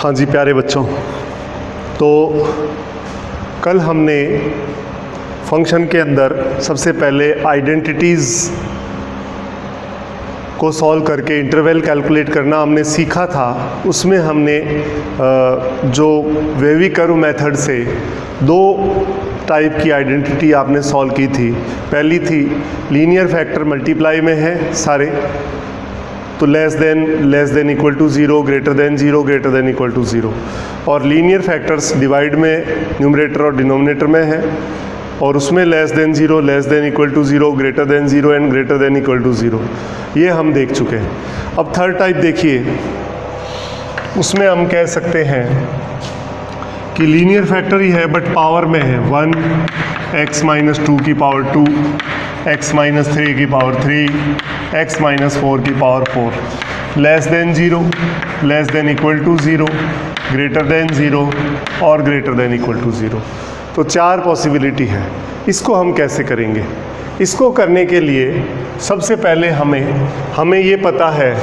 हाँ जी प्यारे बच्चों, तो कल हमने फंक्शन के अंदर सबसे पहले आइडेंटिटीज़ को सॉल्व करके इंटरवल कैलकुलेट करना हमने सीखा था। उसमें हमने जो वेवी कर्व मेथड से दो टाइप की आइडेंटिटी आपने सॉल्व की थी। पहली थी लीनियर फैक्टर मल्टीप्लाई में है सारे, तो less than equal to zero, greater than equal to zero, और लीनियर फैक्टर्स डिवाइड में न्यूमरेटर और डिनोमिनेटर में है, और उसमें less than zero, less than equal to zero, greater than zero and greater than equal to zero, ये हम देख चुके हैं। अब थर्ड टाइप देखिए, उसमें हम कह सकते हैं कि लीनियर फैक्टर ही है बट पावर में है 1, x माइनस 2 की पावर 2, x माइनस 3 की पावर 3, x माइनस 4 की power 4, less than zero, less than equal to zero, greater than zero और greater than equal to zero. तो चार पॉसिबिलिटी है। इसको हम कैसे करेंगे? इसको करने के लिए सबसे पहले हमें ये पता है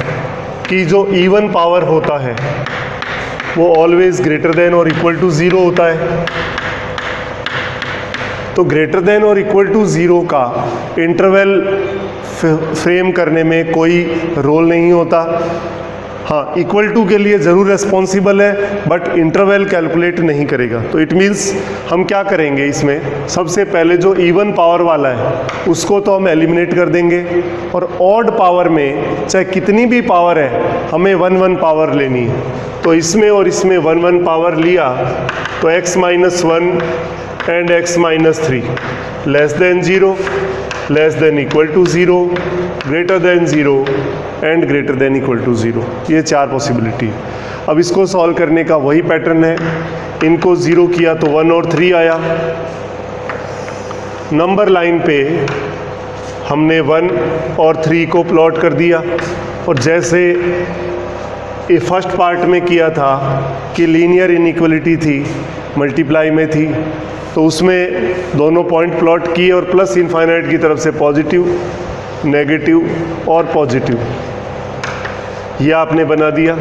कि जो इवन पावर होता है वो ऑलवेज ग्रेटर देन और इक्वल टू ज़ीरो होता है। तो ग्रेटर देन और इक्वल टू ज़ीरो का इंटरवल फ्रेम करने में कोई रोल नहीं होता। हाँ, इक्वल टू के लिए ज़रूर रेस्पॉन्सिबल है बट इंटरवल कैलकुलेट नहीं करेगा। तो इट मीन्स हम क्या करेंगे इसमें, सबसे पहले जो इवन पावर वाला है उसको तो हम एलिमिनेट कर देंगे, और ऑड पावर में चाहे कितनी भी पावर है हमें 1 पावर लेनी है। तो इसमें और इसमें 1 पावर लिया तो x minus 1 and x minus 3 less than zero, less than equal to zero, greater than zero and greater than equal to zero. ये चार पॉसिबिलिटी है। अब इसको सॉल्व करने का वही पैटर्न है, इनको ज़ीरो किया तो 1 और 3 आया। नंबर लाइन पे हमने 1 और 3 को प्लॉट कर दिया, और जैसे ये फर्स्ट पार्ट में किया था कि लीनियर इनइक्वलिटी थी, मल्टीप्लाई में थी, तो उसमें दोनों पॉइंट प्लॉट किए और प्लस इनफाइनाइट की तरफ से पॉजिटिव, नेगेटिव और पॉजिटिव, ये आपने बना दिया।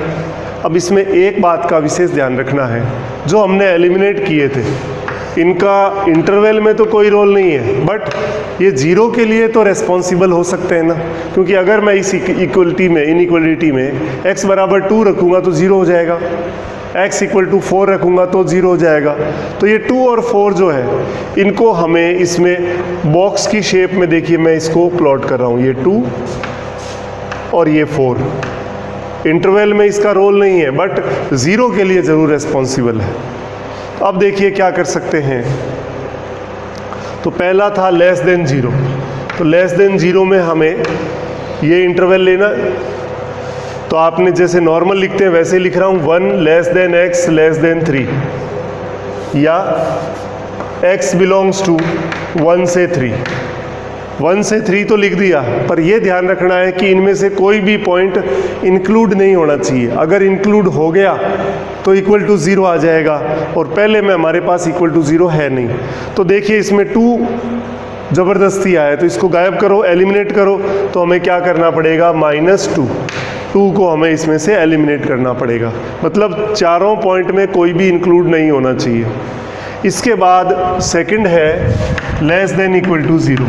अब इसमें एक बात का विशेष ध्यान रखना है, जो हमने एलिमिनेट किए थे इनका इंटरवल में तो कोई रोल नहीं है, बट ये ज़ीरो के लिए तो रेस्पॉन्सिबल हो सकते हैं ना, क्योंकि अगर मैं इस इनइक्वलिटी में x बराबर 2 रखूँगा तो ज़ीरो हो जाएगा, x इक्वल टू 4 रखूँगा तो ज़ीरो हो जाएगा। तो ये 2 और 4 जो है इनको हमें इसमें बॉक्स की शेप में, देखिए मैं इसको प्लॉट कर रहा हूँ, ये 2 और ये 4, इंटरवल में इसका रोल नहीं है बट ज़ीरो के लिए ज़रूर रेस्पॉन्सिबल है। अब देखिए क्या कर सकते हैं। तो पहला था लेस देन ज़ीरो, तो लेस देन ज़ीरो में हमें ये इंटरवल लेना, तो आपने जैसे नॉर्मल लिखते हैं वैसे लिख रहा हूँ, 1 less than x less than 3, या x बिलोंग्स टू 1 से 3, 1 से 3 तो लिख दिया, पर यह ध्यान रखना है कि इनमें से कोई भी पॉइंट इंक्लूड नहीं होना चाहिए। अगर इंक्लूड हो गया तो इक्वल टू ज़ीरो आ जाएगा, और पहले में हमारे पास इक्वल टू ज़ीरो है नहीं। तो देखिए इसमें 2 ज़बरदस्ती आया, तो इसको गायब करो, एलिमिनेट करो, तो हमें क्या करना पड़ेगा, -2 को हमें इसमें से एलिमिनेट करना पड़ेगा। मतलब चारों पॉइंट में कोई भी इंक्लूड नहीं होना चाहिए। इसके बाद सेकंड है less than equal to zero.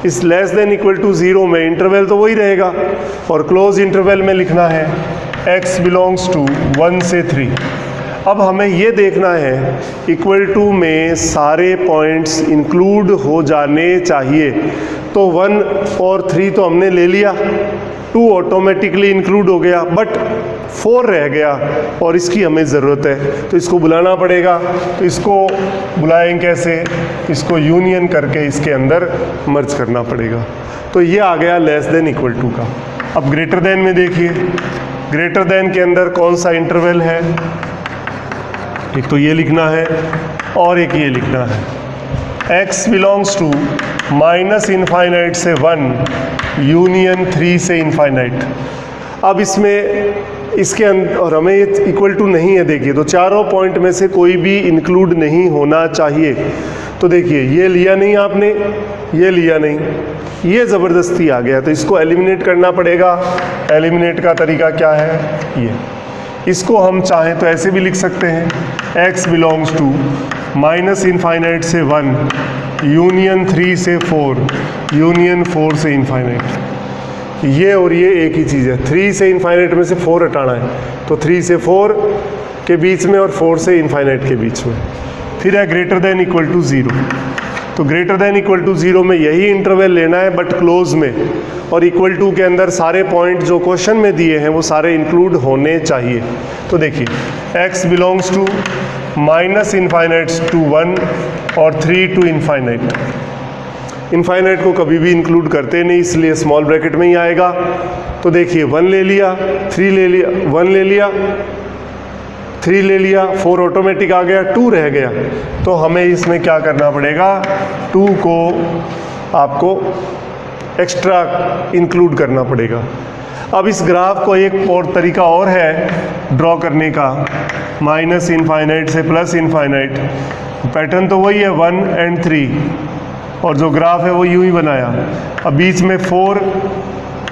इस less than equal to zero में इंटरवल तो वही रहेगा, और क्लोज इंटरवल में लिखना है x बिलोंग्स टू 1 से 3। अब हमें ये देखना है इक्वल टू में सारे पॉइंट्स इंक्लूड हो जाने चाहिए। तो 1 और 3 तो हमने ले लिया, 2 ऑटोमेटिकली इंक्लूड हो गया, बट 4 रह गया और इसकी हमें ज़रूरत है, तो इसको बुलाना पड़ेगा। तो इसको बुलाएं कैसे, इसको यूनियन करके इसके अंदर मर्ज करना पड़ेगा। तो ये आ गया लेस देन इक्वल टू का। अब ग्रेटर देन में देखिए, ग्रेटर देन के अंदर कौन सा इंटरवल है, एक तो ये लिखना है और एक ये लिखना है, x बिलोंग्स टू -इनफाइनाइट से 1 यूनियन 3 से इनफाइनाइट। अब इसमें इसके अंदर, और हमें ये इक्वल टू नहीं है, देखिए तो चारों पॉइंट में से कोई भी इंक्लूड नहीं होना चाहिए। तो देखिए ये लिया नहीं आपने, ये लिया नहीं, ये ज़बरदस्ती आ गया, तो इसको एलिमिनेट करना पड़ेगा। एलिमिनेट का तरीका क्या है, इसको हम चाहें तो ऐसे भी लिख सकते हैं, x belongs to minus infinite से 1 यूनियन 3 से 4 यूनियन 4 से इनफाइनाइट। ये और ये एक ही चीज़ है, 3 से इनफाइनाइट में से 4 हटाना है, तो 3 से 4 के बीच में और 4 से इनफाइनाइट के बीच में। फिर है ग्रेटर देन इक्वल टू 0, तो ग्रेटर देन इक्वल टू 0 में यही इंटरवल लेना है बट क्लोज में, और इक्वल टू के अंदर सारे पॉइंट जो क्वेश्चन में दिए हैं वो सारे इंक्लूड होने चाहिए। तो देखिए x belongs to minus infinite to 1 और 3 टू इनफाइनाइट। इनफाइनाइट को कभी भी इंक्लूड करते नहीं, इसलिए स्मॉल ब्रैकेट में ही आएगा। तो देखिए 1 ले लिया, 3 ले लिया, 1 ले लिया, 3 ले लिया, 4 ऑटोमेटिक आ गया, 2 रह गया। तो हमें इसमें क्या करना पड़ेगा, 2 को आपको एक्स्ट्रा इंक्लूड करना पड़ेगा। अब इस ग्राफ को एक और तरीका और है ड्रॉ करने का, माइनस इनफाइनाइट से प्लस इनफाइनाइट। पैटर्न तो वही है 1 एंड 3, और जो ग्राफ है वो यूं ही बनाया। अब बीच में 4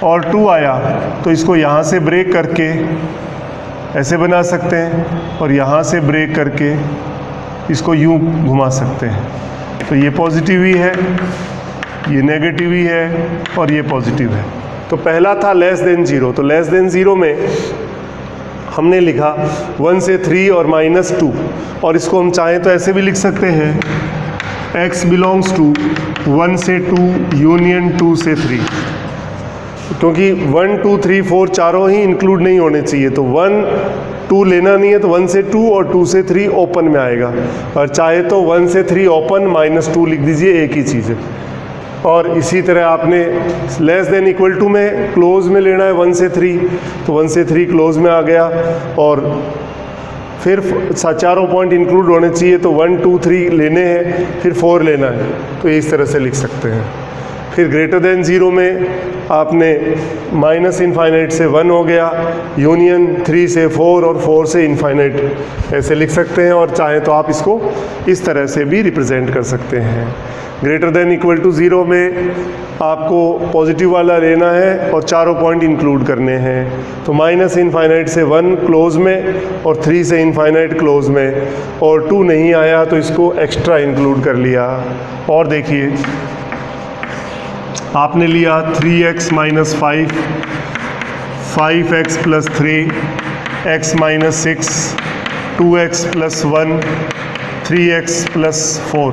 और 2 आया, तो इसको यहाँ से ब्रेक करके ऐसे बना सकते हैं, और यहाँ से ब्रेक करके इसको यूं घुमा सकते हैं। तो ये पॉजिटिव ही है, ये नेगेटिव ही है, और ये पॉजिटिव है। तो पहला था लेस देन 0, तो लेस देन 0 में हमने लिखा 1 से 3 और -2, और इसको हम चाहें तो ऐसे भी लिख सकते हैं, x बिलोंग्स टू 1 से 2 यूनियन 2 से 3, क्योंकि 1 2 3 4 चारों ही इंक्लूड नहीं होने चाहिए। तो 1 2 लेना नहीं है, तो 1 से 2 और 2 से 3 ओपन में आएगा, और चाहे तो 1 से 3 ओपन -2 लिख दीजिए, एक ही चीज़ है। और इसी तरह आपने लेस देन इक्वल टू में क्लोज में लेना है 1 से 3, तो 1 से 3 क्लोज में आ गया, और फिर चारों पॉइंट इंक्लूड होने चाहिए, तो 1 2 3 लेने हैं, फिर 4 लेना है, तो इस तरह से लिख सकते हैं। फिर ग्रेटर देन 0 में आपने माइनस इनफाइनाइट से 1 हो गया, यूनियन 3 से 4 और 4 से इनफाइनाइट, ऐसे लिख सकते हैं, और चाहे तो आप इसको इस तरह से भी रिप्रेजेंट कर सकते हैं। ग्रेटर देन इक्वल टू 0 में आपको पॉजिटिव वाला लेना है और चारों पॉइंट इंक्लूड करने हैं, तो माइनस इनफाइनाइट से 1 क्लोज में और 3 से इनफाइनाइट क्लोज में, और 2 नहीं आया तो इसको एक्स्ट्रा इंक्लूड कर लिया। और देखिए आपने लिया 3x minus 5, 5x plus 3, x minus 6, 2x plus 1, 3x plus 4।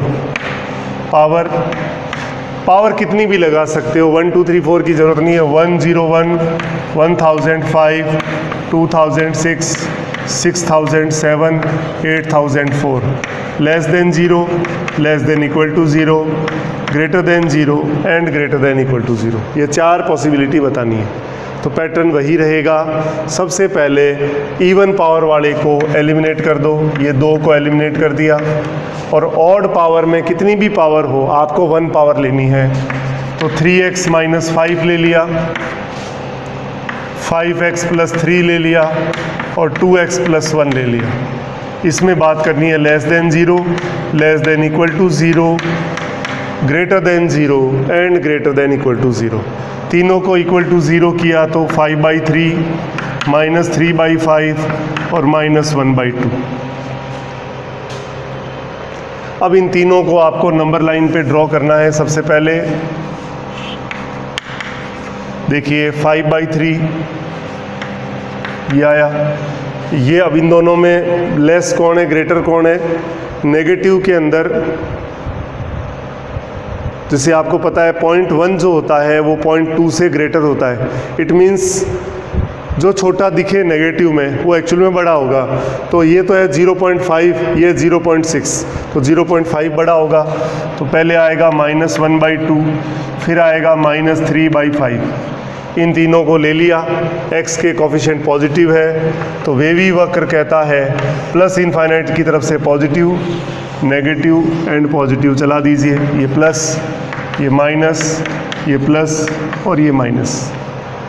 Power कितनी भी लगा सकते हो, 1 2 3 4 की ज़रूरत नहीं है। 101, 1005, 2006, 6007, 8004। Less than 0, less than equal to 0, greater than 0 and greater than equal to 0। ये 4 पॉसिबिलिटी बतानी है। तो पैटर्न वही रहेगा, सबसे पहले इवन पावर वाले को एलिमिनेट कर दो, ये 2 को एलिमिनेट कर दिया, और ऑड पावर में कितनी भी पावर हो आपको 1 पावर लेनी है, तो 3x माइनस 5 ले लिया, 5x प्लस 3 ले लिया, और 2x प्लस 1 ले लिया। इसमें बात करनी है less than 0, less than equal to 0, greater than 0 and greater than equal to 0। तीनों को इक्वल टू 0 किया तो 5/3, -3/5 और -1/2। अब इन तीनों को आपको नंबर लाइन पे ड्रॉ करना है। सबसे पहले देखिए 5/3 ये आया, ये अब इन दोनों में लेस कौन है ग्रेटर कौन है? नेगेटिव के अंदर जैसे आपको पता है 0.1 जो होता है वो 0.2 से ग्रेटर होता है। इट मीन्स जो छोटा दिखे नेगेटिव में वो एक्चुअल में बड़ा होगा। तो ये तो है 0.5, ये 0.6, तो 0.5 बड़ा होगा। तो पहले आएगा -1/2, फिर आएगा -3/5। इन तीनों को ले लिया, x के कोफिशिएंट पॉजिटिव है तो वेवी वक्र कहता है प्लस इनफाइनाइट की तरफ से पॉजिटिव, नेगेटिव एंड पॉजिटिव चला दीजिए। ये प्लस, ये माइनस, ये प्लस और ये माइनस।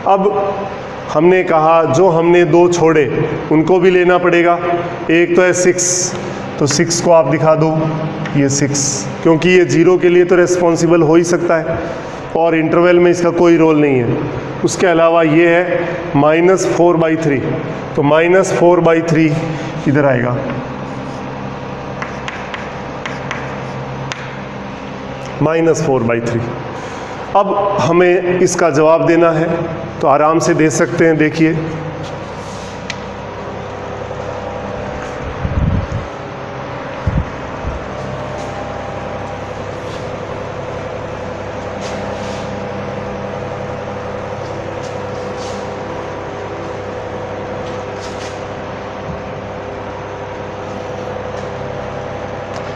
अब हमने कहा जो हमने 2 छोड़े उनको भी लेना पड़ेगा। एक तो है 6, तो 6 को आप दिखा दो, ये 6, क्योंकि ये 0 के लिए तो रेस्पॉन्सिबल हो ही सकता है। और इंटरवल में इसका कोई रोल नहीं है। उसके अलावा ये है -4/3, तो -4/3 इधर आएगा। -4/3। अब हमें इसका जवाब देना है, तो आराम से दे सकते हैं। देखिए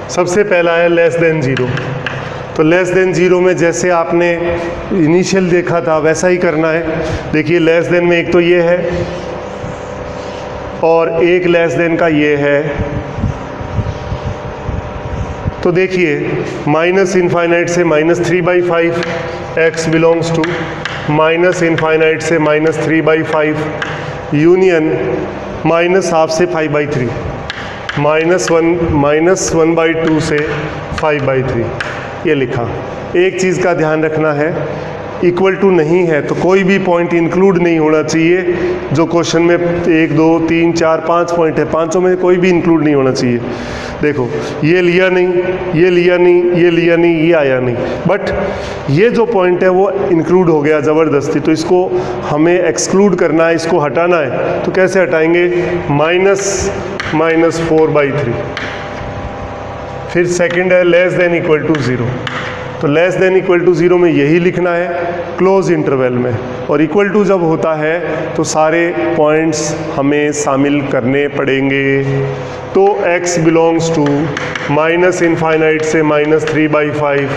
सबसे पहला है लेस देन 0। तो लेस देन 0 में जैसे आपने इनिशियल देखा था वैसा ही करना है। देखिए लेस देन में एक तो ये है और एक लेस देन का ये है। तो देखिए -∞ से -3/5 x बिलोंग्स टू -∞ से -3/5 यूनियन -½ से 5/3 -1/2 से 5/3 ये लिखा। एक चीज़ का ध्यान रखना है, इक्वल टू नहीं है तो कोई भी पॉइंट इंक्लूड नहीं होना चाहिए। जो क्वेश्चन में 1 2 3 4 5 पॉइंट है, पांचों में कोई भी इंक्लूड नहीं होना चाहिए। देखो ये लिया नहीं, ये लिया नहीं, ये लिया नहीं, ये आया नहीं, बट ये जो पॉइंट है वो इंक्लूड हो गया ज़बरदस्ती, तो इसको हमें एक्सक्लूड करना है, इसको हटाना है। तो कैसे हटाएंगे? -4/3। फिर सेकंड है लेस देन इक्वल टू 0। तो लेस देन इक्वल टू 0 में यही लिखना है क्लोज इंटरवल में, और इक्वल टू जब होता है तो सारे पॉइंट्स हमें शामिल करने पड़ेंगे। तो x बिलोंग्स टू -∞ से -3/5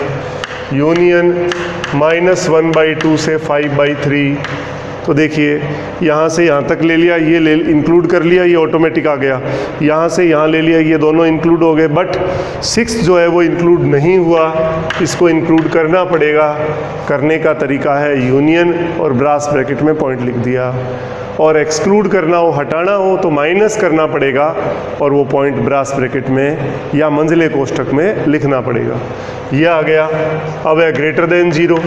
यूनियन -1/2 से 5/3। तो देखिए यहाँ से यहाँ तक ले लिया, ये ले इंक्लूड कर लिया, ये ऑटोमेटिक आ गया। यहाँ से यहाँ ले लिया, ये दोनों इंक्लूड हो गए, बट 6 जो है वो इंक्लूड नहीं हुआ, इसको इंक्लूड करना पड़ेगा। करने का तरीका है यूनियन और ब्रास ब्रैकेट में पॉइंट लिख दिया। और एक्सक्लूड करना हो, हटाना हो तो माइनस करना पड़ेगा और वो पॉइंट ब्रास ब्रैकेट में या मंझले कोष्ठक में लिखना पड़ेगा। ये आ गया। अब है ग्रेटर देन 0।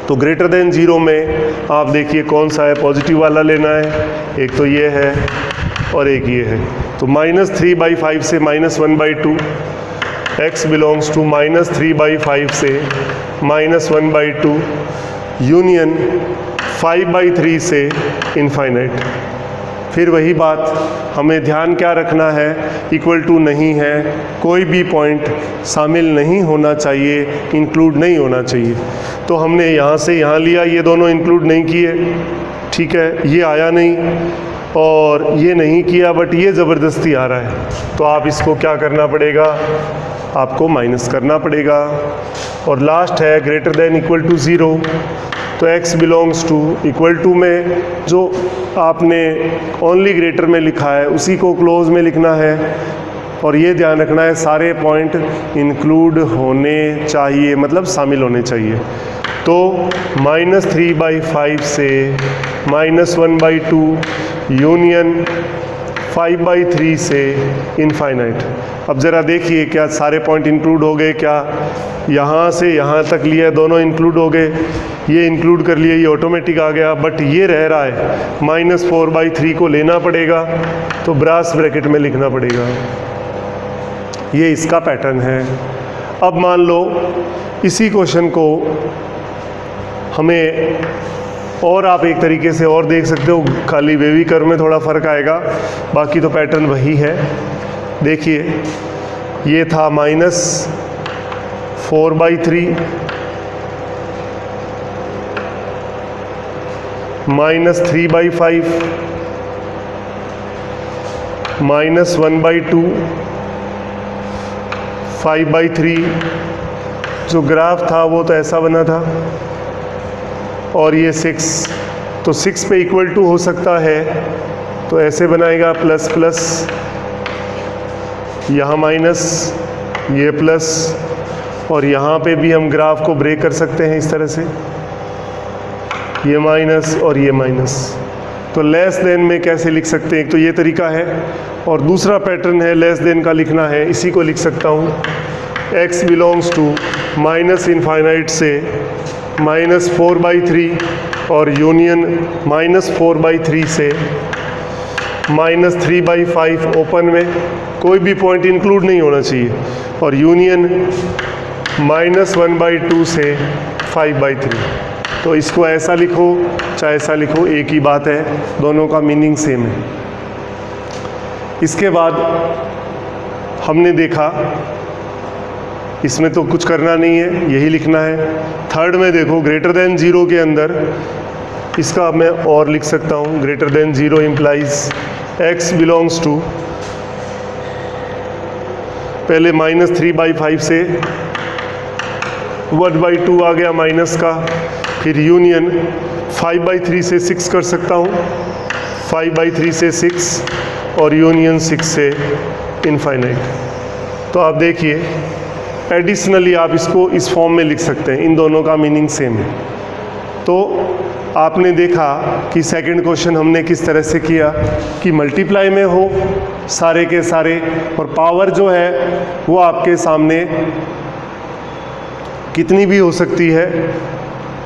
तो ग्रेटर देन 0 में आप देखिए कौन सा है, पॉजिटिव वाला लेना है। एक तो ये है और एक ये है। तो -3/5 से -1/2, x बिलोंग्स टू -3/5 से -1/2 यूनियन 5/3 से इनफाइनाइट। फिर वही बात, हमें ध्यान क्या रखना है, इक्वल टू नहीं है, कोई भी पॉइंट शामिल नहीं होना चाहिए, इंक्लूड नहीं होना चाहिए। तो हमने यहाँ से यहाँ लिया, ये दोनों इंक्लूड नहीं किए, ठीक है, ये आया नहीं और ये नहीं किया, बट ये ज़बरदस्ती आ रहा है। तो आप इसको क्या करना पड़ेगा, आपको माइनस करना पड़ेगा। और लास्ट है ग्रेटर देन इक्वल टू 0। तो x belongs to equal to में जो आपने ओनली ग्रेटर में लिखा है उसी को क्लोज में लिखना है। और ये ध्यान रखना है सारे पॉइंट इंक्लूड होने चाहिए, मतलब शामिल होने चाहिए। तो -3/5 से -1/2 यूनियन 5/3 से इनफाइनाइट। अब ज़रा देखिए क्या सारे पॉइंट इंक्लूड हो गए, क्या यहाँ से यहाँ तक लिया दोनों इंक्लूड हो गए, ये इंक्लूड कर लिए, ये ऑटोमेटिक आ गया, बट ये रह रहा है -4/3 को लेना पड़ेगा, तो ब्रास ब्रैकेट में लिखना पड़ेगा। ये इसका पैटर्न है। अब मान लो इसी क्वेश्चन को हमें और आप एक तरीके से और देख सकते हो, खाली वेवी कर्व में थोड़ा फ़र्क आएगा, बाकी तो पैटर्न वही है। देखिए ये था -4/3 -3/5 -1/2 5/3। जो ग्राफ था वो तो ऐसा बना था, और ये 6, तो 6 पे इक्वल टू हो सकता है तो ऐसे बनाएगा, प्लस प्लस, यहाँ माइनस, ये प्लस, और यहाँ पे भी हम ग्राफ को ब्रेक कर सकते हैं इस तरह से, ये माइनस और ये माइनस। तो लेस देन में कैसे लिख सकते हैं, एक तो ये तरीका है, और दूसरा पैटर्न है लेस देन का लिखना है, इसी को लिख सकता हूँ x belongs to minus infinite से -4/3 और यूनियन -4/3 से -3/5 ओपन में कोई भी पॉइंट इंक्लूड नहीं होना चाहिए, और यूनियन -1/2 से 5/3। तो इसको ऐसा लिखो चाहे ऐसा लिखो, एक ही बात है, दोनों का मीनिंग सेम है। इसके बाद हमने देखा, इसमें तो कुछ करना नहीं है, यही लिखना है। थर्ड में देखो, ग्रेटर देन 0 के अंदर इसका मैं और लिख सकता हूँ, greater than 0 implies x belongs to, पहले -3/5 से 1/2 आ गया माइनस का, फिर यूनियन 5/3 से 6 कर सकता हूँ, 5/3 से 6 और यूनियन 6 से इनफाइनाइट। तो आप देखिए, एडिशनली आप इसको इस फॉर्म में लिख सकते हैं, इन दोनों का मीनिंग सेम है। तो आपने देखा कि सेकंड क्वेश्चन हमने किस तरह से किया कि मल्टीप्लाई में हो सारे के सारे, और पावर जो है वो आपके सामने कितनी भी हो सकती है,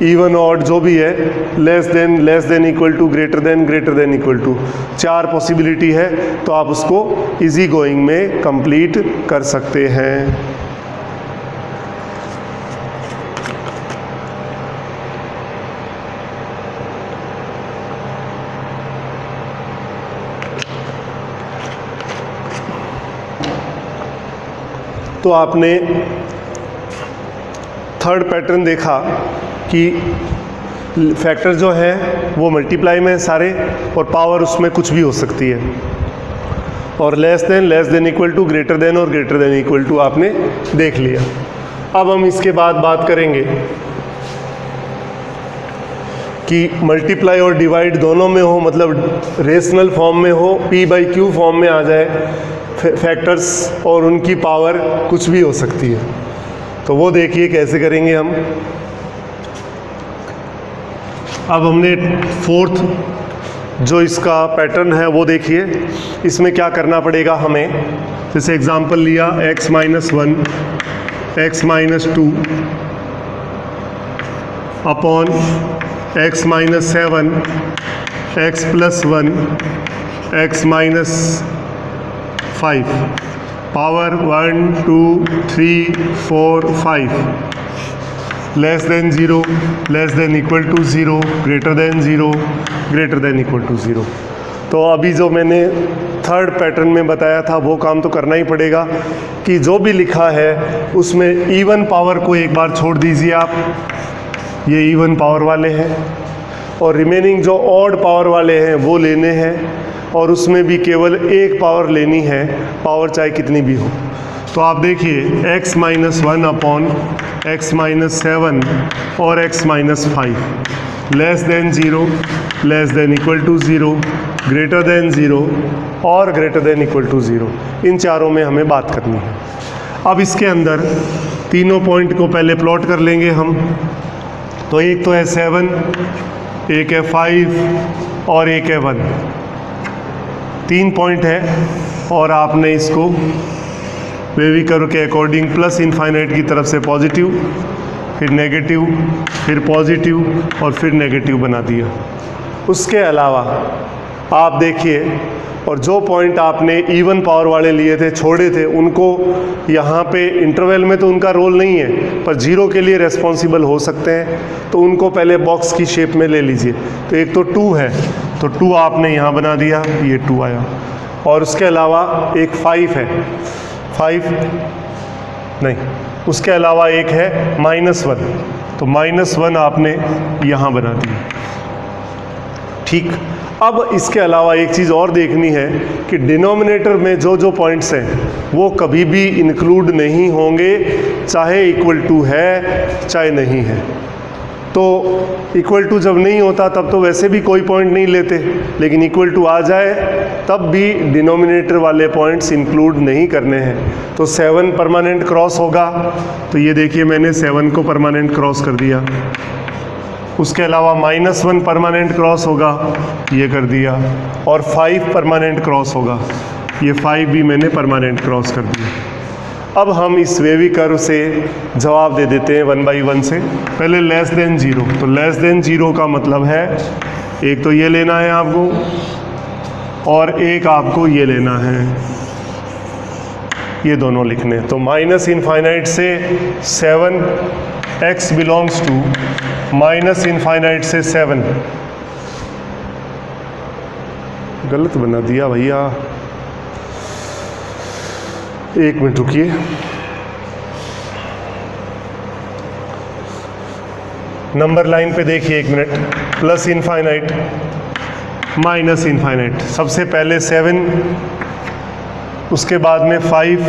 इवन ऑड जो भी है, less than equal to, greater than equal to, 4 possibility है। तो आप उसको इजी गोइंग में कंप्लीट कर सकते हैं। तो आपने थर्ड पैटर्न देखा कि फैक्टर जो है वो मल्टीप्लाई में सारे, और पावर उसमें कुछ भी हो सकती है, और less than equal to, greater than और ग्रेटर देन इक्वल टू आपने देख लिया। अब हम इसके बाद बात करेंगे कि मल्टीप्लाई और डिवाइड दोनों में हो, मतलब रेशनल फॉर्म में हो, p/q फॉर्म में आ जाए फैक्टर्स, और उनकी पावर कुछ भी हो सकती है। तो वो देखिए कैसे करेंगे हम। अब हमने फोर्थ जो इसका पैटर्न है वो देखिए, इसमें क्या करना पड़ेगा हमें। जैसे एग्जांपल लिया x-1, x-2 upon x-7, x+1, x-5, power 1 2 3 4 5, less than 0, less than equal to 0, greater than 0, greater than equal to 0। तो अभी जो मैंने थर्ड पैटर्न में बताया था वो काम तो करना ही पड़ेगा कि जो भी लिखा है उसमें इवन पावर को एक बार छोड़ दीजिए आप, ये इवन पावर वाले हैं, और रिमेनिंग जो ऑड पावर वाले हैं वो लेने हैं, और उसमें भी केवल एक पावर लेनी है, पावर चाहे कितनी भी हो। तो आप देखिए x-1 अपॉन x-7 और x-5, less than 0, less than equal to 0, greater than 0 और ग्रेटर देन इक्वल टू 0, इन चारों में हमें बात करनी है। अब इसके अंदर तीनों पॉइंट को पहले प्लॉट कर लेंगे हम। तो एक तो है 7, एक है 5 और एक है 1, 3 पॉइंट है, और आपने इसको वेवी कर्व के अकॉर्डिंग प्लस इनफाइनाइट की तरफ से पॉजिटिव, फिर नेगेटिव, फिर पॉजिटिव और फिर नेगेटिव बना दिया। उसके अलावा आप देखिए, और जो पॉइंट आपने इवन पावर वाले लिए थे, छोड़े थे, उनको यहाँ पे इंटरवल में तो उनका रोल नहीं है, पर 0 के लिए रेस्पॉन्सिबल हो सकते हैं, तो उनको पहले बॉक्स की शेप में ले लीजिए। तो एक तो 2 है, तो 2 आपने यहाँ बना दिया, ये 2 आया, और उसके अलावा एक 5 है, 5 नहीं, उसके अलावा एक है -1, तो -1 आपने यहाँ बना दिया। ठीक, अब इसके अलावा एक चीज़ और देखनी है कि डिनोमिनेटर में जो जो पॉइंट्स हैं वो कभी भी इंक्लूड नहीं होंगे, चाहे इक्वल टू है चाहे नहीं है। तो इक्वल टू जब नहीं होता तब तो वैसे भी कोई पॉइंट नहीं लेते, लेकिन इक्वल टू आ जाए तब भी डिनोमिनेटर वाले पॉइंट्स इंक्लूड नहीं करने हैं। तो 7 परमानेंट क्रॉस होगा, तो ये देखिए मैंने 7 को परमानेंट क्रॉस कर दिया। उसके अलावा -1 परमानेंट क्रॉस होगा, ये कर दिया, और 5 परमानेंट क्रॉस होगा, ये 5 भी मैंने परमानेंट क्रॉस कर दिया। अब हम इस वेवी कर्व से जवाब दे देते हैं 1/1 से। पहले लेस देन 0, तो लेस देन 0 का मतलब है एक तो ये लेना है आपको और एक आपको ये लेना है, ये दोनों लिखने हैं। तो माइनस इनफाइनाइट से 7, x belongs to minus infinite से 7। गलत बना दिया भैया, एक मिनट रुकिए। नंबर लाइन पे देखिए, एक minute. Plus infinite minus infinite, सबसे पहले 7, उसके बाद में 5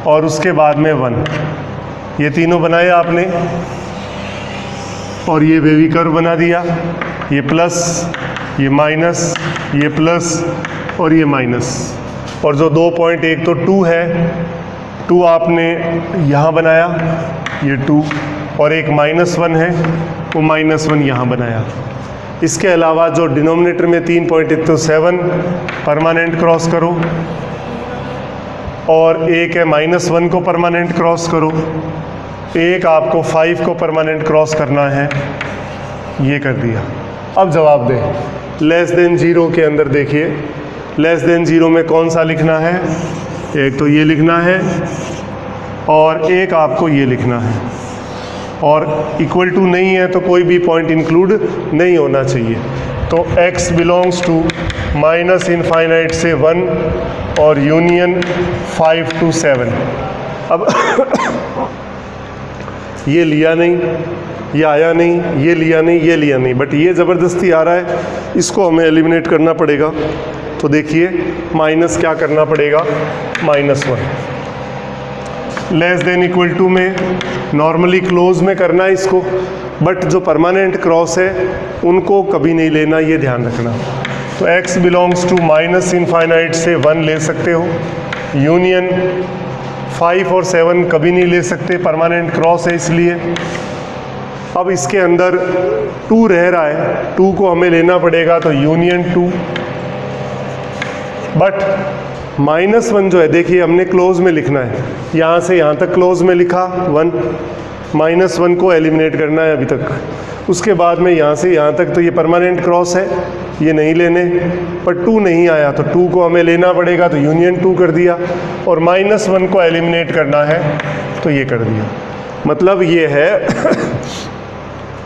और उसके बाद में 1, ये तीनों बनाए आपने और ये वेवी कर्व बना दिया। ये प्लस, ये माइनस, ये प्लस और ये माइनस। और जो 2 पॉइंट, एक तो 2 है, 2 आपने यहाँ बनाया, ये 2, और एक -1 है, वो -1 यहाँ बनाया। इसके अलावा जो डिनोमिनेटर में 3 पॉइंट, एक तो 7 परमानेंट क्रॉस करो और एक है -1 को परमानेंट क्रॉस करो, एक आपको 5 को परमानेंट क्रॉस करना है, ये कर दिया। अब जवाब दें। लेस देन 0 के अंदर देखिए, लेस देन 0 में कौन सा लिखना है, एक तो ये लिखना है और एक आपको ये लिखना है, और इक्वल टू नहीं है तो कोई भी पॉइंट इंक्लूड नहीं होना चाहिए। तो x belongs to minus infinite से 1 और यूनियन 5 to 7। अब ये लिया नहीं, ये आया नहीं, ये लिया नहीं, ये लिया नहीं, बट ये ज़बरदस्ती आ रहा है, इसको हमें एलिमिनेट करना पड़ेगा। तो देखिए माइनस क्या करना पड़ेगा, -1। लेस देन इक्वल टू में नॉर्मली क्लोज में करना है इसको, बट जो परमानेंट क्रॉस है उनको कभी नहीं लेना, ये ध्यान रखना। तो x belongs to minus infinite से 1 ले सकते हो, यूनियन 5 और 7 कभी नहीं ले सकते, परमानेंट क्रॉस है इसलिए। अब इसके अंदर 2 रह रहा है, 2 को हमें लेना पड़ेगा, तो यूनियन 2, बट -1 जो है, देखिए हमने क्लोज में लिखना है, यहाँ से यहाँ तक क्लोज में लिखा 1, -1 को एलिमिनेट करना है अभी तक। उसके बाद में यहाँ से यहाँ तक, तो ये परमानेंट क्रॉस है, ये नहीं लेने, पर 2 नहीं आया तो 2 को हमें लेना पड़ेगा, तो यूनियन 2 कर दिया, और -1 को एलिमिनेट करना है तो ये कर दिया। मतलब ये है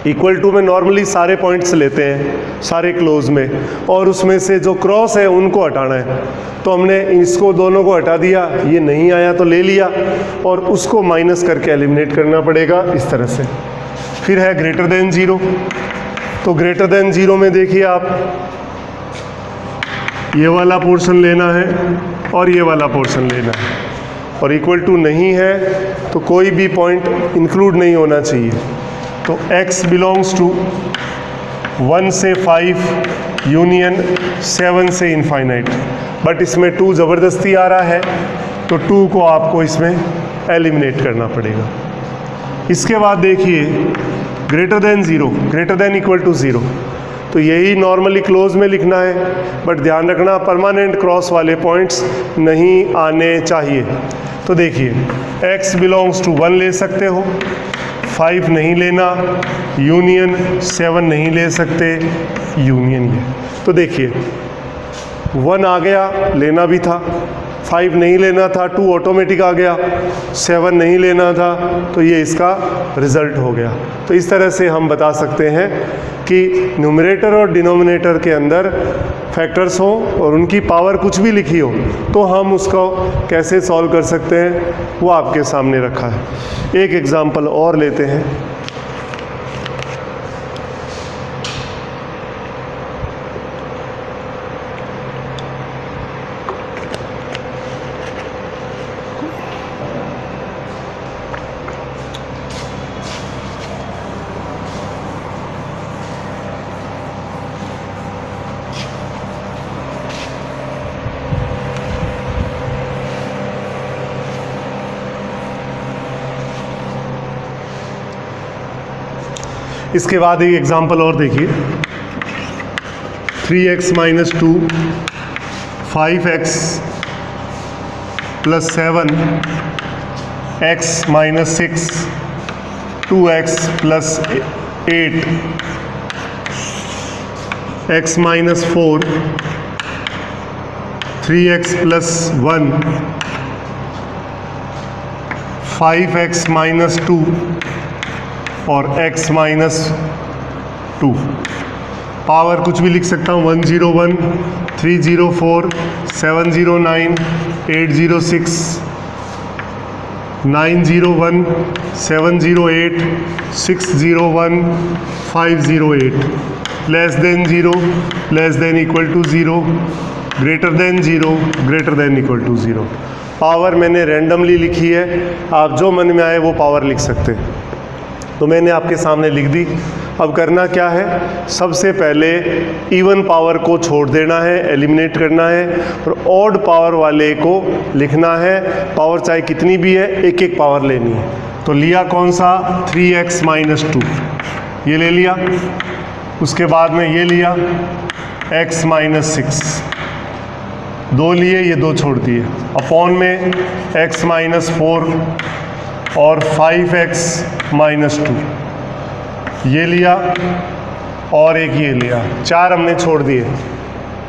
इक्वल टू में नॉर्मली सारे पॉइंट्स लेते हैं, सारे क्लोज में, और उसमें से जो क्रॉस है उनको हटाना है। तो हमने इसको दोनों को हटा दिया, ये नहीं आया तो ले लिया, और उसको माइनस करके एलिमिनेट करना पड़ेगा इस तरह से। फिर है ग्रेटर देन 0, तो ग्रेटर देन 0 में देखिए आप, ये वाला पोर्शन लेना है और ये वाला पोर्शन लेना है, और इक्वल टू नहीं है तो कोई भी पॉइंट इंक्लूड नहीं होना चाहिए। तो x बिलोंग्स टू 1 से 5 यूनियन 7 से इनफाइनाइट, बट इसमें 2 ज़बरदस्ती आ रहा है, तो 2 को आपको इसमें एलिमिनेट करना पड़ेगा। इसके बाद देखिए greater than 0, greater than equal to 0, तो यही नॉर्मली क्लोज में लिखना है, बट ध्यान रखना परमानेंट क्रॉस वाले पॉइंट्स नहीं आने चाहिए। तो देखिए x बिलोंग्स टू 1 ले सकते हो, 5 नहीं लेना, यूनियन 7 नहीं ले सकते, यूनियन ये। तो देखिए 1 आ गया, लेना भी था, 5 नहीं लेना था, 2 ऑटोमेटिक आ गया, 7 नहीं लेना था, तो ये इसका रिजल्ट हो गया। तो इस तरह से हम बता सकते हैं कि न्यूमरेटर और डिनोमिनेटर के अंदर फैक्टर्स हों और उनकी पावर कुछ भी लिखी हो, तो हम उसको कैसे सॉल्व कर सकते हैं वो आपके सामने रखा है। एक एग्जांपल और लेते हैं। इसके बाद एक एग्जांपल और देखिए, 3x - 2 5x plus 7 x minus 6 2x plus 8 x minus 4 3x plus 1 5x minus 2 और x माइनस 2। पावर कुछ भी लिख सकता हूँ, 101 304 709 806 901 708 601 508 less than 0 less than equal to 0 greater than 0 greater than equal to 0। Power मैंने रैंडमली लिखी है, आप जो मन में आए वो पावर लिख सकते हैं। तो मैंने आपके सामने लिख दी। अब करना क्या है, सबसे पहले इवन पावर को छोड़ देना है, एलिमिनेट करना है, और ऑड पावर वाले को लिखना है। पावर चाहे कितनी भी है, एक एक पावर लेनी है। तो लिया कौन सा, 3x माइनस 2, ये ले लिया। उसके बाद में ये लिया x माइनस 6, 2 लिए, ये 2 छोड़ दिए। अपॉन में x माइनस 4 और 5x माइनस 2, ये लिया और एक ये लिया, 4 हमने छोड़ दिए।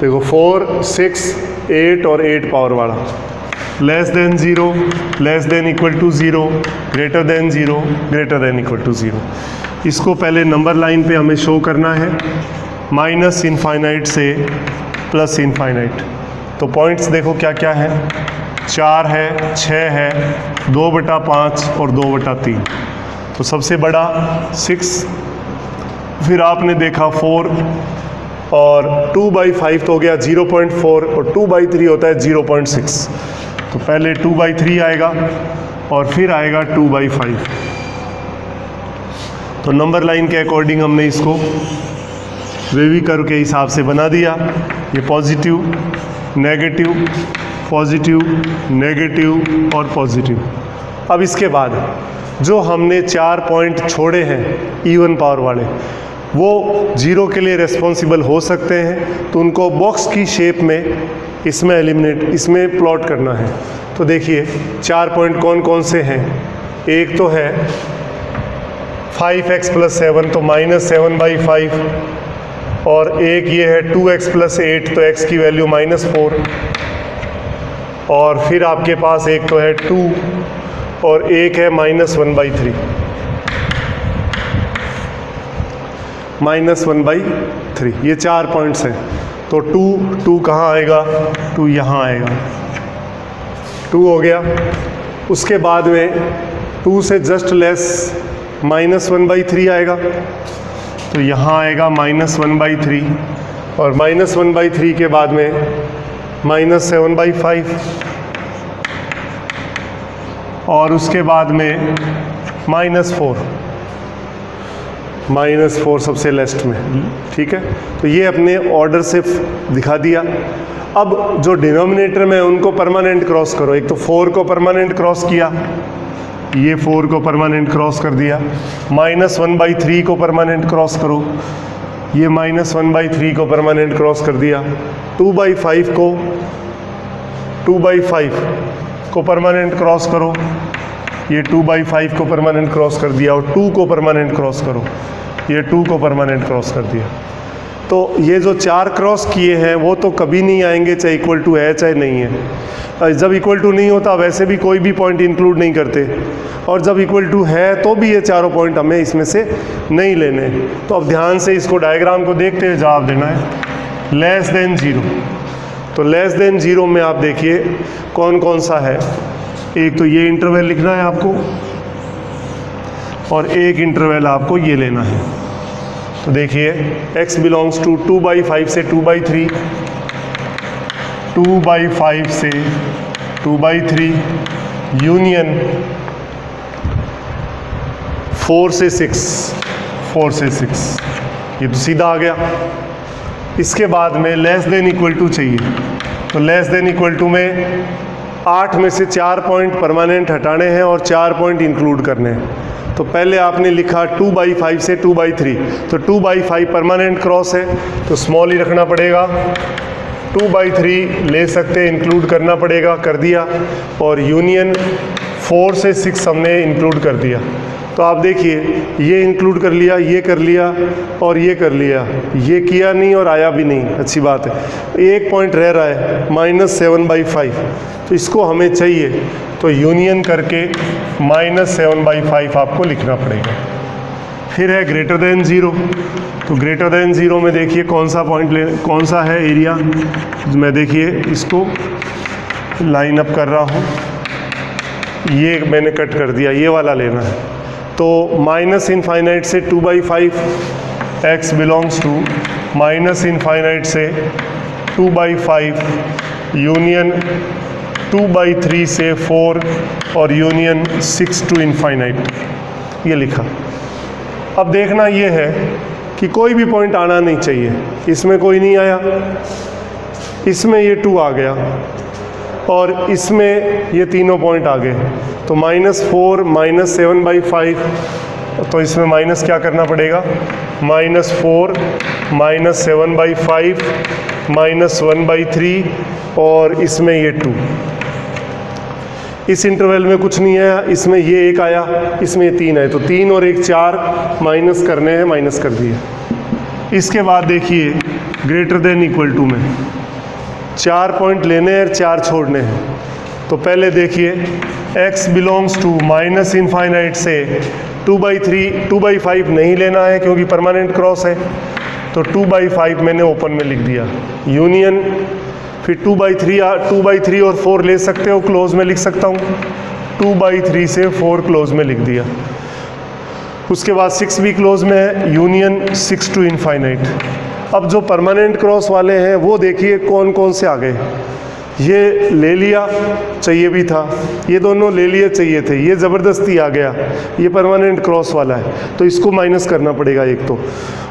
देखो 4 6 8 और 8 पावर वाला। Less than 0 less than equal to 0 greater than 0 greater than equal to 0। इसको पहले नंबर लाइन पे हमें शो करना है, माइनस इनफाइनाइट से प्लस इनफाइनाइट। तो पॉइंट्स देखो क्या क्या है, 4 है, 6 है, 2/5 और 2/3। तो सबसे बड़ा 6, फिर आपने देखा 4 और 2/5 तो हो गया 0.4 और 2/3 होता है 0.6। तो पहले 2/3 आएगा और फिर आएगा 2/5। तो नंबर लाइन के अकॉर्डिंग हमने इसको वेवी कर्व के हिसाब से बना दिया। ये पॉजिटिव नेगेटिव पॉजिटिव नेगेटिव और पॉजिटिव। अब इसके बाद जो हमने 4 पॉइंट छोड़े हैं इवन पावर वाले, वो 0 के लिए रेस्पॉन्सिबल हो सकते हैं। तो उनको बॉक्स की शेप में इसमें एलिमिनेट, इसमें प्लॉट करना है। तो देखिए 4 पॉइंट कौन कौन से हैं। एक तो है 5x प्लस 7, तो -7/5, और एक ये है 2x प्लस 8, तो x की वैल्यू -4, और फिर आपके पास एक तो है 2 और एक है -1/3, -1/3। ये 4 पॉइंट्स हैं। तो 2 कहाँ आएगा, 2 यहाँ आएगा, 2 हो गया। उसके बाद में 2 से जस्ट लेस -1/3 आएगा, तो यहाँ आएगा -1/3, और -1/3 के बाद में -7/5, और उसके बाद में -4 सबसे लेस्ट में, ठीक है। तो ये अपने ऑर्डर से दिखा दिया। अब जो डिनोमिनेटर में उनको परमानेंट क्रॉस करो। एक तो 4 को परमानेंट क्रॉस किया, ये 4 को परमानेंट क्रॉस कर दिया। -1/3 को परमानेंट क्रॉस करो, ये -1/3 को परमानेंट क्रॉस कर दिया। 2/5 को परमानेंट क्रॉस करो, ये 2/5 को परमानेंट क्रॉस कर दिया, और 2 को परमानेंट क्रॉस करो, ये 2 को परमानेंट क्रॉस कर दिया। तो ये जो 4 क्रॉस किए हैं वो तो कभी नहीं आएंगे, चाहे इक्वल टू है चाहे नहीं है। जब इक्वल टू नहीं होता वैसे भी कोई भी पॉइंट इंक्लूड नहीं करते, और जब इक्वल टू है तो भी ये चारों पॉइंट हमें इसमें से नहीं लेने। तो अब ध्यान से इसको डायग्राम को देखते हुए जवाब देना है। लेस देन 0, तो लेस देन 0 में आप देखिए कौन कौन सा है। एक तो ये इंटरवल लिखना है आपको, और एक इंटरवल आपको ये लेना है। तो देखिए x बिलोंग्स टू 2/5 से 2/3, 2/5 से 2/3 यूनियन 4 से 6, 4 से 6, ये तो सीधा आ गया। इसके बाद में लेस देन इक्वल टू चाहिए। तो लेस देन इक्वल टू में 8 में से 4 पॉइंट परमानेंट हटाने हैं और 4 पॉइंट इंक्लूड करने हैं। तो पहले आपने लिखा 2/5 से 2/3, तो 2/5 परमानेंट क्रॉस है तो स्मॉल ही रखना पड़ेगा। 2/3 ले सकते हैं, इंक्लूड करना पड़ेगा, कर दिया। और यूनियन 4 से 6 हमने इंक्लूड कर दिया। तो आप देखिए ये इंक्लूड कर लिया, ये कर लिया और ये कर लिया, ये किया नहीं और आया भी नहीं, अच्छी बात है। एक पॉइंट रह रहा है -7/5, तो इसको हमें चाहिए, तो यूनियन करके -7/5 आपको लिखना पड़ेगा। फिर है ग्रेटर देन 0, तो ग्रेटर देन 0 में देखिए कौन सा पॉइंट कौन सा है एरिया, मैं देखिए इसको लाइन अप कर रहा हूँ, ये मैंने कट कर दिया, ये वाला लेना है। तो -∞ से 2/5 x बिलोंग्स टू -∞ से 2/5 यूनियन 2/3 से 4 और यूनियन 6 to ∞, ये लिखा। अब देखना ये है कि कोई भी पॉइंट आना नहीं चाहिए, इसमें कोई नहीं आया, इसमें ये 2 आ गया और इसमें ये तीनों पॉइंट आ गए। तो -4 -7/5, तो इसमें माइनस क्या करना पड़ेगा, -4 -7/5 -1/3 और इसमें ये 2। इस इंटरवल में कुछ नहीं आया, इसमें ये 1 आया, इसमें ये 3 आए, तो 3 और 1 4 माइनस करने हैं, माइनस कर दिए। इसके बाद देखिए ग्रेटर देन इक्वल टू में 4 पॉइंट लेने हैं, 4 छोड़ने हैं। तो पहले देखिए x बिलोंग्स टू -∞ से 2/5 नहीं लेना है क्योंकि परमानेंट क्रॉस है, तो 2/5 मैंने ओपन में लिख दिया। यूनियन फिर 2/3 और 4 ले सकते हो, क्लोज में लिख सकता हूँ, 2/3 से 4 क्लोज में लिख दिया। उसके बाद 6 भी क्लोज में है, यूनियन 6 to ∞। अब जो परमानेंट क्रॉस वाले हैं वो देखिए कौन कौन से आ गए। ये ले लिया, चाहिए भी था, ये दोनों ले लिए, चाहिए थे, ये ज़बरदस्ती आ गया, ये परमानेंट क्रॉस वाला है, तो इसको माइनस करना पड़ेगा एक तो।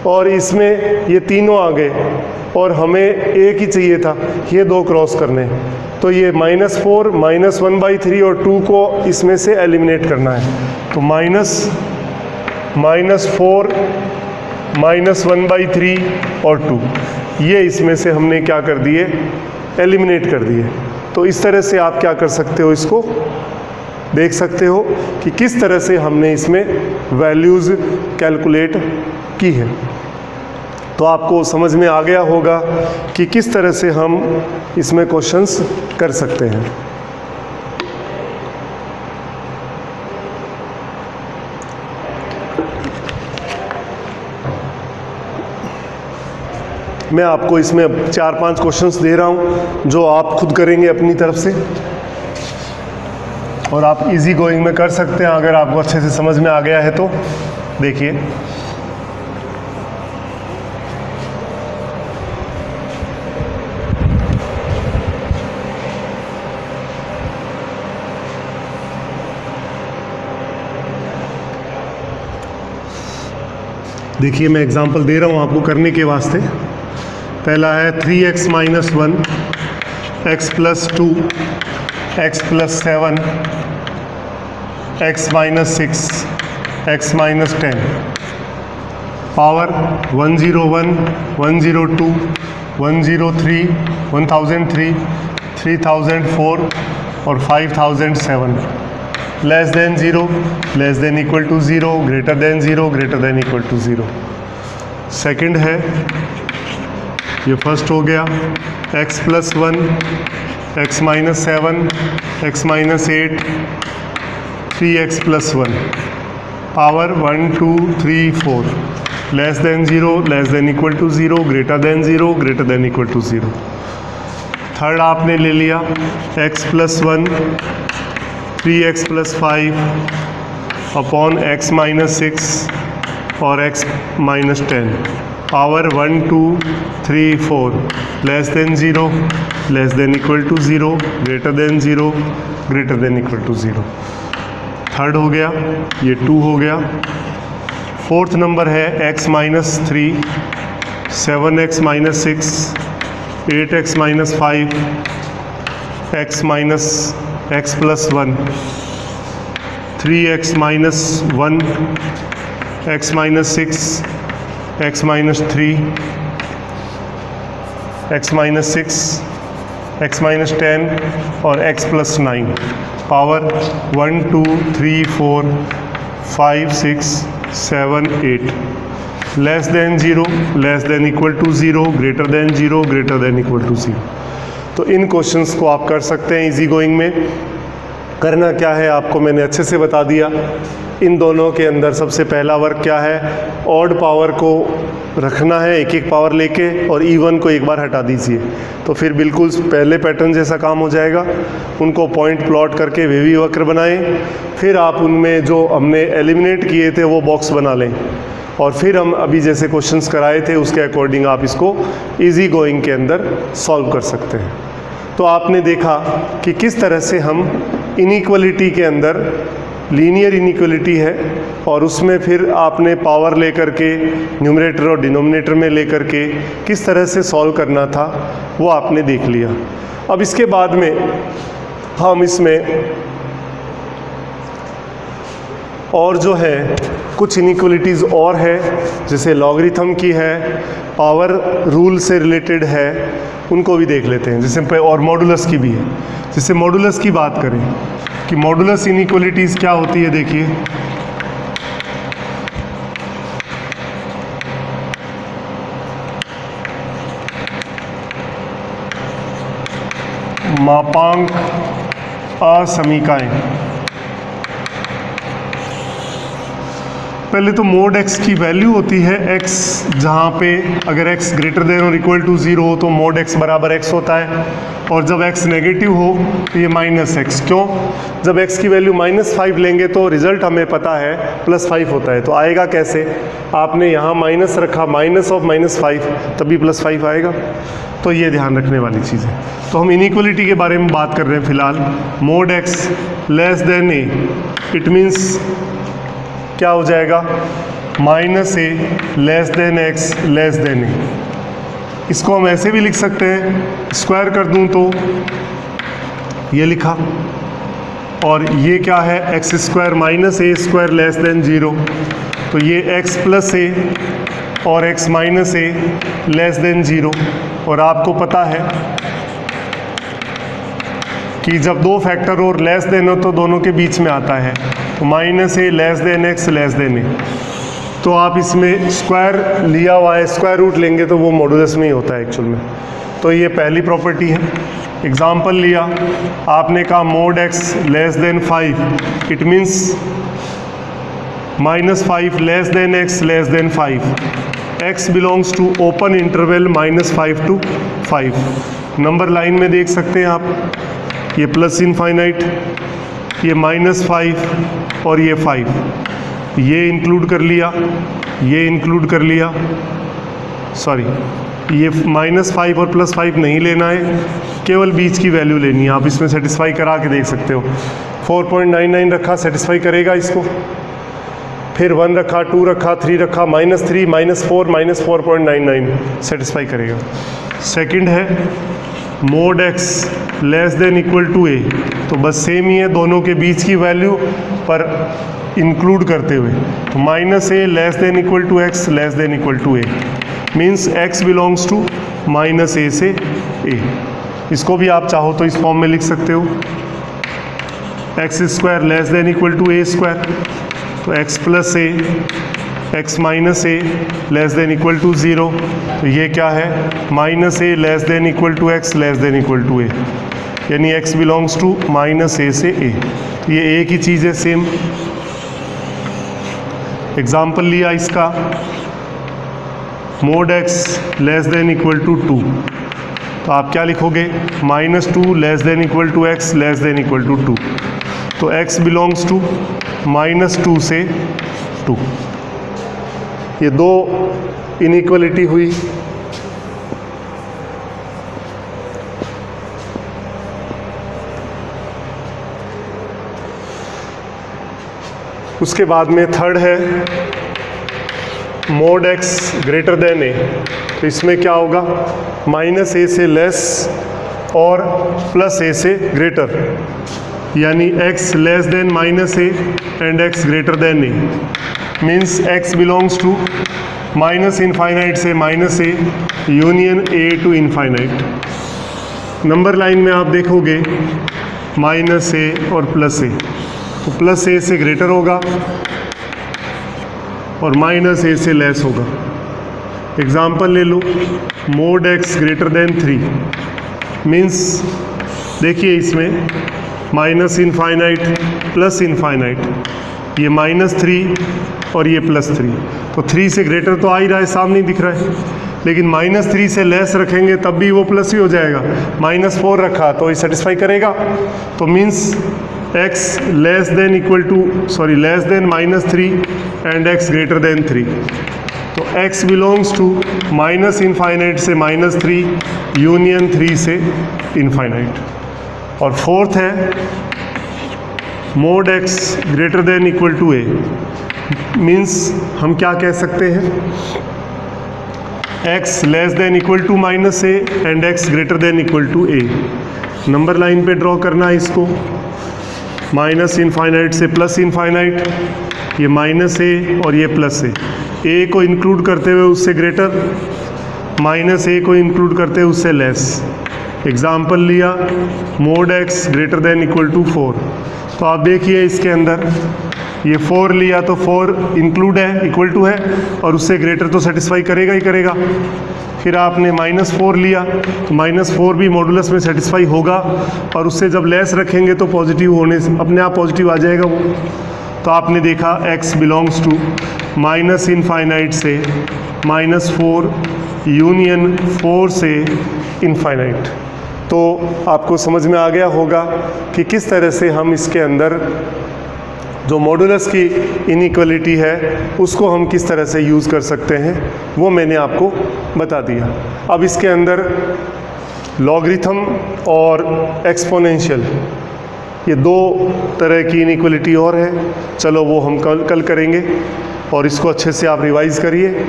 और इसमें ये तीनों आ गए और हमें एक ही चाहिए था, ये 2 क्रॉस करने, तो ये -4 -1/3 और 2 को इसमें से एलिमिनेट करना है। तो -4 -1/3 और 2, ये इसमें से हमने क्या कर दिए, एलिमिनेट कर दिए। तो इस तरह से आप क्या कर सकते हो, इसको देख सकते हो कि किस तरह से हमने इसमें वैल्यूज़ कैलकुलेट की है। तो आपको समझ में आ गया होगा कि किस तरह से हम इसमें क्वेश्चंस कर सकते हैं। मैं आपको इसमें 4-5 क्वेश्चंस दे रहा हूं जो आप खुद करेंगे अपनी तरफ से, और आप इजी गोइंग में कर सकते हैं अगर आपको अच्छे से समझ में आ गया है तो। देखिए देखिए मैं एग्जांपल दे रहा हूँ आपको करने के वास्ते। पहला है 3x - 1 x + 2 x + 7 x - 6 x - 10 power 101 102 103 1003 3004 और 5007 less than 0 less than equal to 0 greater than 0 greater than equal to 0। Second है, ये फर्स्ट हो गया, x + 1 x - 7 x - 8 3x + 1 power 1 2 3 4 less than 0 less than equal to 0 greater than 0 greater than equal to 0। Third आपने ले लिया x + 1 3x + 5 upon x - 6 और x - 10 power 1 2 3 4 less than 0 less than equal to 0 greater than 0 greater than equal to 0। Third हो गया, ये 2 हो गया। Fourth number है x - 3 7x - 6 8x - 5 x + 1 3x - 1 x - 6 x - 3 x minus 6, x minus 10 और x plus 9 power 1 2 3 4 5 6 7 8 less than 0, less than equal to 0, greater than 0, greater than equal to 0। तो इन questions को आप कर सकते हैं इजी गोइंग में। करना क्या है आपको मैंने अच्छे से बता दिया। इन दोनों के अंदर सबसे पहला वर्क क्या है, ऑड पावर को रखना है एक एक पावर लेके और इवन को एक बार हटा दीजिए, तो फिर बिल्कुल पहले पैटर्न जैसा काम हो जाएगा। उनको पॉइंट प्लॉट करके वेवी वक्र बनाएं, फिर आप उनमें जो हमने एलिमिनेट किए थे वो बॉक्स बना लें, और फिर हम अभी जैसे क्वेश्चंस कराए थे उसके अकॉर्डिंग आप इसको इजी गोइंग के अंदर सॉल्व कर सकते हैं। तो आपने देखा कि किस तरह से हम इनइक्वलिटी के अंदर लीनियर इनइक्वलिटी है और उसमें फिर आपने पावर लेकर के न्यूमरेटर और डिनोमिनेटर में लेकर के किस तरह से सॉल्व करना था वो आपने देख लिया। अब इसके बाद में हम इसमें और जो है कुछ इनइक्वलिटीज़ और है, जैसे लॉगरिथम की है, पावर रूल से रिलेटेड है, उनको भी देख लेते हैं। जैसे और मॉडुलस की भी है। जैसे मॉडुलस की बात करें कि मॉडुलस इनइक्वलिटीज़ क्या होती है, देखिए मापांक असमीकाएं। पहले तो मोड x की वैल्यू होती है x, जहाँ पे अगर x ग्रेटर देन और इक्वल टू 0 हो तो मोड x बराबर x होता है, और जब x नेगेटिव हो तो ये माइनस x। क्यों? जब x की वैल्यू -5 लेंगे तो रिजल्ट हमें पता है +5 होता है, तो आएगा कैसे? आपने यहाँ माइनस रखा, माइनस ऑफ -5 तभी +5 आएगा। तो ये ध्यान रखने वाली चीज़ है। तो हम इनइक्वलिटी के बारे में बात कर रहे हैं फिलहाल। Mode x less than a, it means क्या हो जाएगा, -a less than x less than a। इसको हम ऐसे भी लिख सकते हैं, स्क्वायर कर दूं तो ये लिखा, और ये क्या है, x square minus a square less than 0, तो ये x प्लस a और x minus a less than 0। और आपको पता है कि जब दो फैक्टर और लेस देन हो तो दोनों के बीच में आता है, तो -a less than x less than a। तो आप इसमें स्क्वायर लिया हुआ है, स्क्वायर रूट लेंगे तो वो मॉडुलस में ही होता है एक्चुअल में। तो ये पहली प्रॉपर्टी है। एग्जाम्पल लिया, आपने कहा mod x less than 5, it means -5 less than x less than 5। x belongs to open interval -5 to 5। Number line में देख सकते हैं आप, ये प्लस इनफाइनाइट, ये -5 और ये 5, ये इंक्लूड कर लिया, ये इंक्लूड कर लिया, सॉरी ये -5 और +5 नहीं लेना है, केवल बीच की वैल्यू लेनी है। आप इसमें सेटिस्फाई करा के देख सकते हो। 4.99 रखा, सेटिस्फाई करेगा इसको। फिर 1 रखा, 2 रखा, 3 रखा, -3 -4 -4.99 सेटिस्फाई करेगा। सेकंड है mod x less than equal to a, तो बस सेम ही है दोनों के बीच की वैल्यू पर इंक्लूड करते हुए, तो -a less than equal to x less than equal to a, means x belongs to -a से a। इसको भी आप चाहो तो इस फॉर्म में लिख सकते हो, x square less than equal to a square, तो x plus a x minus a less than equal to 0, तो ये क्या है, -a less than equal to x less than equal to a, यानी x बिलोंग्स टू -a से a। तो ये एक ही चीज़ है, सेम। एग्जाम्पल लिया इसका, mod x less than equal to 2, तो आप क्या लिखोगे, -2 less than equal to x less than equal to 2, तो x बिलोंग्स टू -2 से 2। ये दो इनइक्वलिटी हुई। उसके बाद में थर्ड है mod x greater than a, तो इसमें क्या होगा, -a से लेस और +a से ग्रेटर, यानी x less than -a and x greater than a, means x belongs to minus infinite से minus A union A to infinite. Number line में आप देखोगे माइनस ए और प्लस ए, तो प्लस ए से ग्रेटर होगा और माइनस ए से लेस होगा। एग्जाम्पल ले लो, mod X greater than 3 means देखिए इसमें माइनस इनफाइनाइट प्लस इनफाइनाइट, ये -3 और ये +3, तो 3 से ग्रेटर तो आ ही रहा है, सामने दिख रहा है, लेकिन -3 से लेस रखेंगे तब भी वो प्लस ही हो जाएगा। -4 रखा तो ये सेटिस्फाई करेगा, तो means x less than -3 and x greater than 3, तो x belongs to minus infinite से -3 यूनियन 3 से इनफाइनाइट। और फोर्थ है mod x greater than equal to a, means हम क्या कह सकते हैं, x less than equal to -a and x greater than equal to a। Number line पे ड्रॉ करना है इसको, माइनस इनफाइनाइट से प्लस इनफाइनाइट, ये -a और ये +a, a को इंक्लूड करते हुए उससे ग्रेटर, -a को इंक्लूड करते हुए उससे लेस। एग्जाम्पल लिया mod x greater than equal to 4, तो आप देखिए इसके अंदर ये 4 लिया तो 4 इंक्लूड है, इक्वल टू है, और उससे ग्रेटर तो सेटिस्फाई करेगा ही करेगा। फिर आपने -4 लिया तो -4 भी मॉडुलस में सेटिस्फाई होगा, और उससे जब लेस रखेंगे तो पॉजिटिव होने से अपने आप पॉजिटिव आ जाएगा वो। तो आपने देखा x belongs to minus infinite से -4 यूनियन 4 से इनफाइनाइट। तो आपको समझ में आ गया होगा कि किस तरह से हम इसके अंदर जो मॉडुलस की इनइक्वालिटी है उसको हम किस तरह से यूज़ कर सकते हैं, वो मैंने आपको बता दिया। अब इसके अंदर लॉगरिथम और एक्सपोनेंशियल, ये 2 तरह की इनइक्वालिटी और है, चलो वो हम कल करेंगे, और इसको अच्छे से आप रिवाइज़ करिए।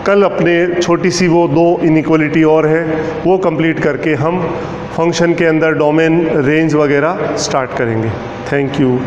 कल अपने छोटी सी वो 2 इनइक्वालिटी और है, वो कंप्लीट करके हम फंक्शन के अंदर डोमेन रेंज वगैरह स्टार्ट करेंगे। Thank you.